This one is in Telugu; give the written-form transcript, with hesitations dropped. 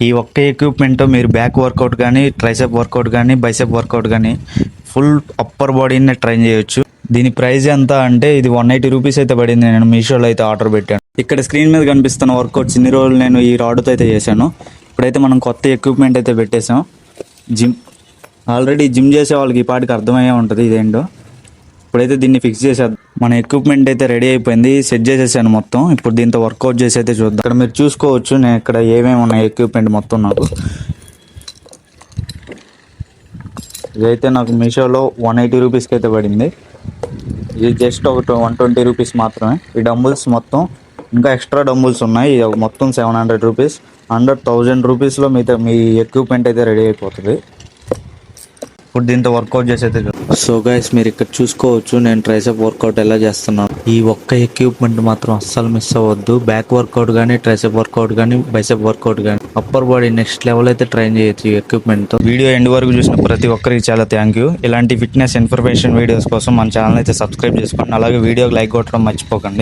ఈ ఒక్క ఎక్విప్మెంట్తో మీరు బ్యాక్ వర్కౌట్ కానీ, ట్రైసెప్ వర్కౌట్ కానీ, బైసెప్ వర్కౌట్ కానీ ఫుల్ అప్పర్ బాడీని ట్రైన్ చేయొచ్చు. దీని ప్రైస్ ఎంత అంటే ఇది 180 రూపీస్ అయితే పడింది. నేను మీషోలో అయితే ఆర్డర్ పెట్టాను. ఇక్కడ స్క్రీన్ మీద కనిపిస్తున్న వర్కౌట్స్ ఇన్ని రోజులు నేను ఈ రాడ్తో అయితే చేశాను. ఇప్పుడైతే మనం కొత్త ఎక్విప్మెంట్ అయితే పెట్టేసాం. జిమ్ ఆల్రెడీ జిమ్ చేసే వాళ్ళకి ఈ పాటికి అర్థమయ్యే ఉంటుంది ఇదేంటో. ఇప్పుడైతే దీన్ని ఫిక్స్ చేసేద్దాం. మన ఎక్విప్మెంట్ అయితే రెడీ అయిపోయింది, సెట్ చేసేసాను మొత్తం. ఇప్పుడు దీంతో వర్కౌట్ చేసి అయితే చూద్దాం. ఇక్కడ మీరు చూసుకోవచ్చు నేను ఇక్కడ ఏమేమి ఉన్నాయి ఎక్విప్మెంట్ మొత్తం. నాకు ఇదైతే నాకు మీషోలో 180 రూపీస్కి అయితే పడింది. ఇది జస్ట్ ఒక 120 రూపీస్ మాత్రమే. ఈ డంబుల్స్ మొత్తం ఇంకా ఎక్స్ట్రా డంబుల్స్ ఉన్నాయి. ఇది మొత్తం 700 రూపీస్. 1000 రూపీస్లో మీ ఎక్విప్మెంట్ అయితే రెడీ అయిపోతుంది. ఇప్పుడు దీంతో వర్కౌట్ చేసేది. సో గైస్ మీరు ఇక్కడ చూసుకోవచ్చు నేను ట్రైసెప్ వర్కౌట్ ఎలా చేస్తున్నాను. ఈ ఒక్క ఎక్విప్మెంట్ మాత్రం అస్సలు మిస్ అవ్వద్దు. బ్యాక్ వర్కౌట్ కానీ, ట్రైసెప్ వర్కౌట్ కానీ, బైసెప్ వర్కౌట్ కానీ, అప్పర్ బాడీ నెక్స్ట్ లెవెల్ అయితే ట్రైన్ చేయొచ్చు ఈ ఎక్విప్మెంట్తో. వీడియో ఎండ్ వరకు చూసిన ప్రతి ఒక్కరికి చాలా థ్యాంక్ యూ. ఇలాంటి ఫిట్నెస్ ఇన్ఫర్మేషన్ వీడియోస్ కోసం మన ఛానల్ అయితే సబ్స్క్రైబ్ చేసుకోండి. అలాగే వీడియోకి లైక్ కొట్టడం మర్చిపోకండి.